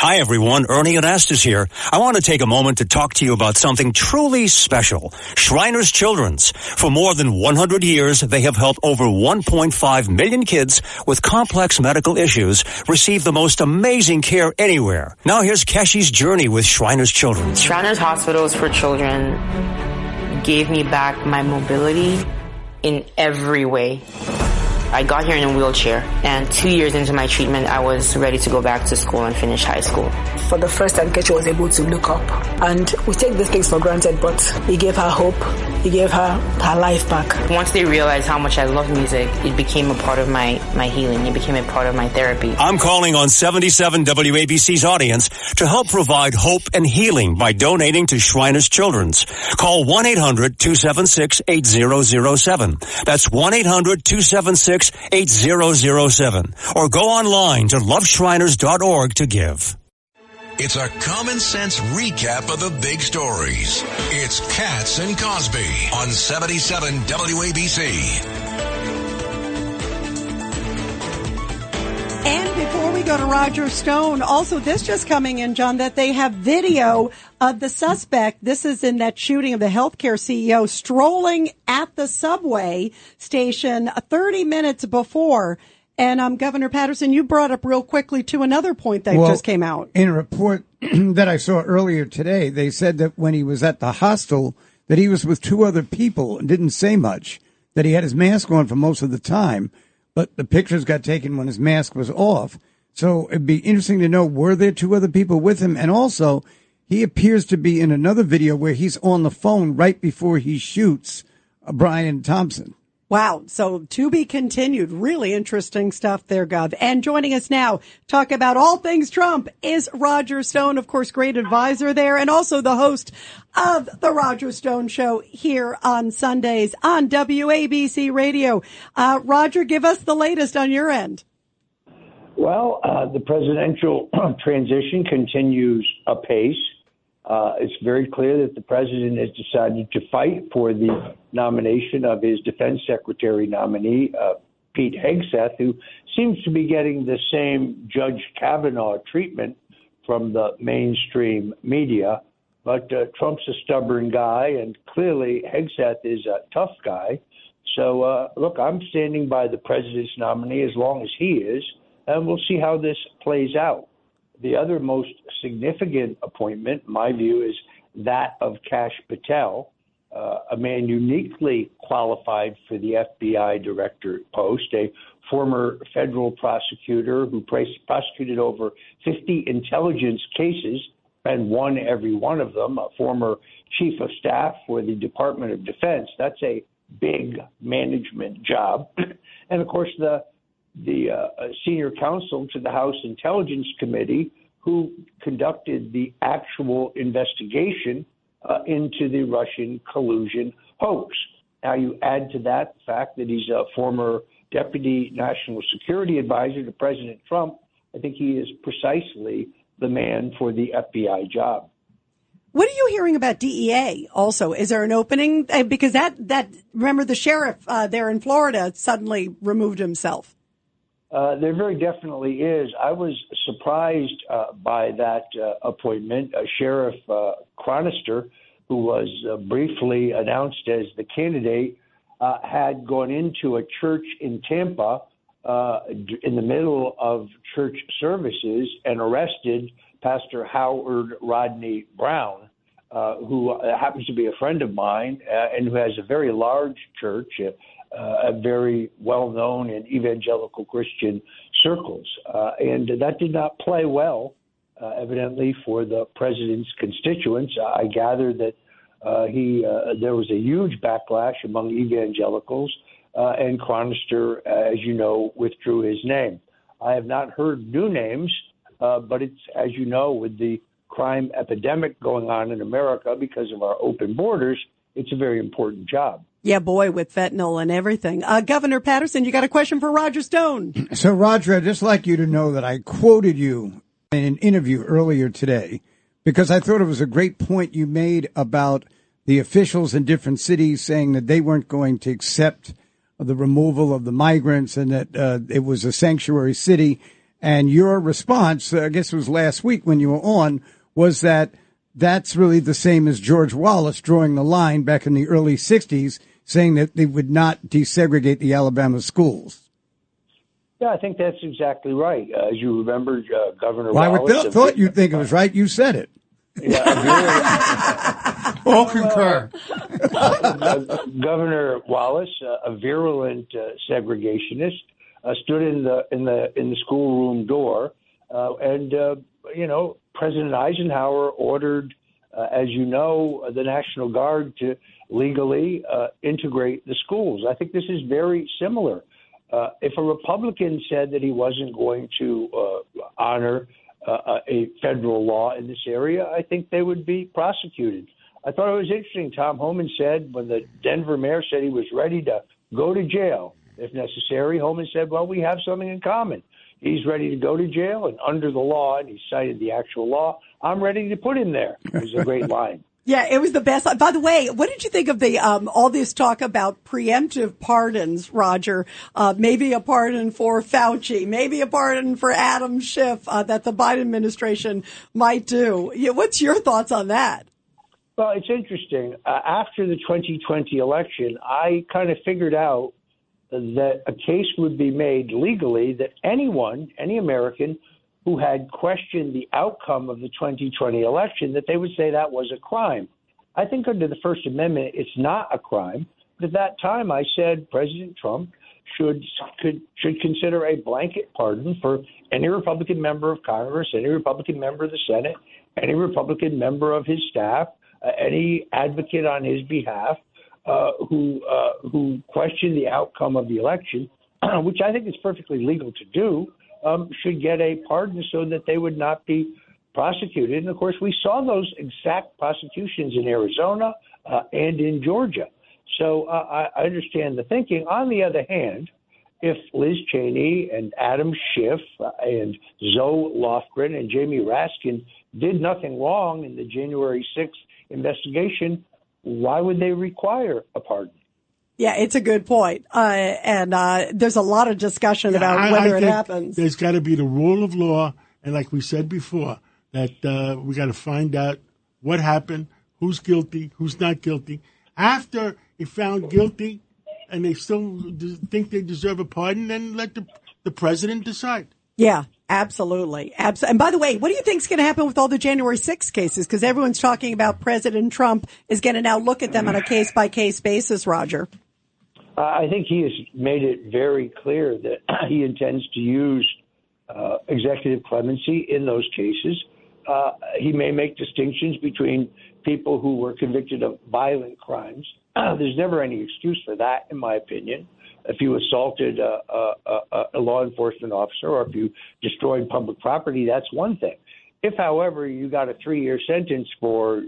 Hi, everyone. Ernie Anastas here. I want to take a moment to talk to you about something truly special. Shriners Children's. For more than 100 years, they have helped over 1.5 million kids with complex medical issues receive the most amazing care anywhere. Now here's Keshi's journey with Shriners Children's. Shriners Hospitals for Children gave me back my mobility in every way. I got here in a wheelchair, and 2 years into my treatment, I was ready to go back to school and finish high school. For the first time, Kechi was able to look up. And we take these things for granted, but he gave her hope. He gave her life back. Once they realized how much I love music, it became a part of my healing. It became a part of my therapy. I'm calling on 77 WABC's audience to help provide hope and healing by donating to Shriners Children's. Call 1-800-276-8007. That's 1-800-276-8007. Or go online to loveshriners.org to give. It's a common sense recap of the big stories. It's Katz and Cosby on 77 WABC. And before we go to Roger Stone, also this just coming in, John, that they have video of the suspect. This is in that shooting of the healthcare CEO strolling at the subway station 30 minutes before. And Governor Patterson, you brought up real quickly to another point that just came out. In a report that I saw earlier today, they said that when he was at the hostel, that he was with two other people and didn't say much, that he had his mask on for most of the time, but the pictures got taken when his mask was off. So it'd be interesting to know, were there two other people with him? And also, he appears to be in another video where he's on the phone right before he shoots Brian Thompson. Wow. So to be continued. Really interesting stuff there, Gov. And joining us now, talk about all things Trump, is Roger Stone, of course, great advisor there, and also the host of the Roger Stone Show here on Sundays on WABC Radio. Roger, give us the latest on your end. Well, the presidential transition continues apace. It's very clear that the president has decided to fight for the nomination of his defense secretary nominee, Pete Hegseth, who seems to be getting the same Judge Kavanaugh treatment from the mainstream media. But Trump's a stubborn guy, and clearly Hegseth is a tough guy. So, look, I'm standing by the president's nominee as long as he is, and we'll see how this plays out. The other most significant appointment, in my view, is that of Kash Patel, a man uniquely qualified for the FBI director post, a former federal prosecutor who prosecuted over 50 intelligence cases and won every one of them, a former chief of staff for the Department of Defense. That's a big management job. And, of course, the senior counsel to the House Intelligence Committee, who conducted the actual investigation into the Russian collusion hoax. Now, you add to that the fact that he's a former deputy national security advisor to President Trump. I think he is precisely the man for the FBI job. What are you hearing about DEA also? Is there an opening? Because that remember, the sheriff there in Florida suddenly removed himself. There very definitely is. I was surprised by that appointment. Sheriff Chronister, who was briefly announced as the candidate, had gone into a church in Tampa in the middle of church services and arrested Pastor Howard Rodney Brown, who happens to be a friend of mine and who has a very large church, very well-known in evangelical Christian circles. And that did not play well, evidently, for the president's constituents. I gather that there was a huge backlash among evangelicals, and Chronister, as you know, withdrew his name. I have not heard new names, but it's, as you know, with the crime epidemic going on in America because of our open borders, it's a very important job. Yeah, boy, with fentanyl and everything. Governor Patterson, you got a question for Roger Stone. So, Roger, I'd just like you to know that I quoted you in an interview earlier today because I thought it was a great point you made about the officials in different cities saying that they weren't going to accept the removal of the migrants and that it was a sanctuary city. And your response, I guess it was last week when you were on, was that that's really the same as George Wallace drawing the line back in the early 60s, saying that they would not desegregate the Alabama schools. Yeah, I think that's exactly right. As you remember, Governor Well, Wallace. I thought you'd think it was right. You said it. Yeah, all concur. Governor Wallace, a virulent segregationist, stood in the schoolroom door, and President Eisenhower ordered, as you know, the National Guard to legally integrate the schools. I think this is very similar. If a Republican said that he wasn't going to honor a federal law in this area, I think they would be prosecuted. I thought it was interesting. Tom Homan said when the Denver mayor said he was ready to go to jail if necessary, Homan said, well, we have something in common. He's ready to go to jail, and under the law, and he cited the actual law, I'm ready to put him there. It was a great line. Yeah, it was the best. By the way, what did you think of the all this talk about preemptive pardons, Roger? Maybe a pardon for Fauci, maybe a pardon for Adam Schiff that the Biden administration might do. Yeah, what's your thoughts on that? Well, it's interesting. After the 2020 election, I kind of figured out that a case would be made legally that anyone, any American who had questioned the outcome of the 2020 election, that they would say that was a crime. I think under the First Amendment, it's not a crime. But at that time, I said President Trump should consider a blanket pardon for any Republican member of Congress, any Republican member of the Senate, any Republican member of his staff, any advocate on his behalf who questioned the outcome of the election, which I think is perfectly legal to do. Should get a pardon so that they would not be prosecuted. And, of course, we saw those exact prosecutions in Arizona and in Georgia. So I understand the thinking. On the other hand, if Liz Cheney and Adam Schiff and Zoe Lofgren and Jamie Raskin did nothing wrong in the January 6th investigation, why would they require a pardon? Yeah, it's a good point. And there's a lot of discussion about whether it happens. There's got to be the rule of law. And like we said before, that we got to find out what happened, who's guilty, who's not guilty. After if found guilty and they still think they deserve a pardon, then let the president decide. Yeah, absolutely. And by the way, what do you think is going to happen with all the January 6th cases? Because everyone's talking about President Trump is going to now look at them on a case-by-case basis, Roger. I think he has made it very clear that he intends to use executive clemency in those cases. He may make distinctions between people who were convicted of violent crimes. There's never any excuse for that, in my opinion. If you assaulted a law enforcement officer or if you destroyed public property, that's one thing. If, however, you got a 3-year sentence for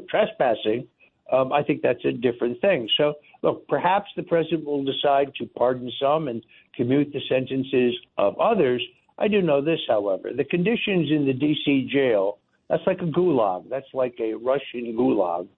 trespassing, I think that's a different thing. So, look, perhaps the president will decide to pardon some and commute the sentences of others. I do know this, however. The conditions in the D.C. jail, that's like a gulag. That's like a Russian gulag.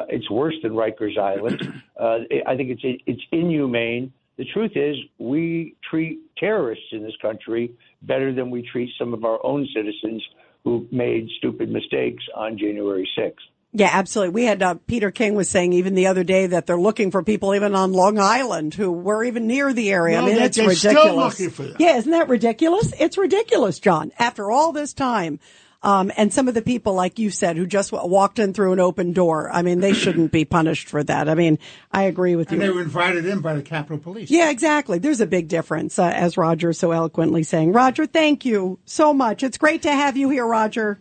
It's worse than Rikers Island. I think it's inhumane. The truth is we treat terrorists in this country better than we treat some of our own citizens who made stupid mistakes on January 6th. Yeah, absolutely. We had Peter King was saying even the other day that they're looking for people even on Long Island who were even near the area. No, I mean, it's ridiculous. Still looking for them. Yeah, isn't that ridiculous? It's ridiculous, John. After all this time, and some of the people, like you said, who just walked in through an open door, I mean, they shouldn't be punished for that. I mean, I agree with you. And they were invited in by the Capitol Police. Yeah, exactly. There's a big difference, as Roger is so eloquently saying. Roger, thank you so much. It's great to have you here, Roger.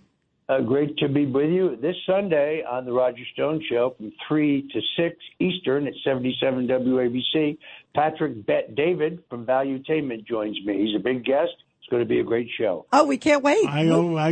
Great to be with you this Sunday on the Roger Stone Show from 3 to 6 Eastern at 77 WABC. Patrick Bet-David from Valuetainment joins me. He's a big guest. It's going to be a great show. Oh, we can't wait. I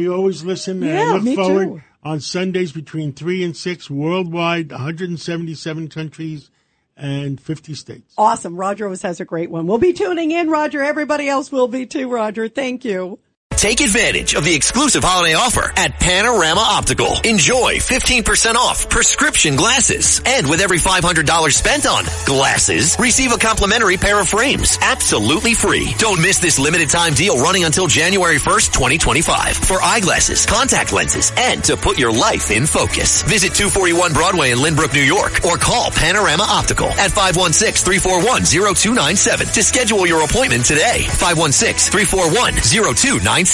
always listen. And yeah, I look me forward too. On Sundays between 3 and 6 worldwide, 177 countries and 50 states. Awesome. Roger always has a great one. We'll be tuning in, Roger. Everybody else will be too, Roger. Thank you. Take advantage of the exclusive holiday offer at Panorama Optical. Enjoy 15% off prescription glasses. And with every $500 spent on glasses, receive a complimentary pair of frames. Absolutely free. Don't miss this limited time deal running until January 1st, 2025 for eyeglasses, contact lenses, and to put your life in focus. Visit 241 Broadway in Lynbrook, New York, or call Panorama Optical at 516-341-0297 to schedule your appointment today. 516-341-0297.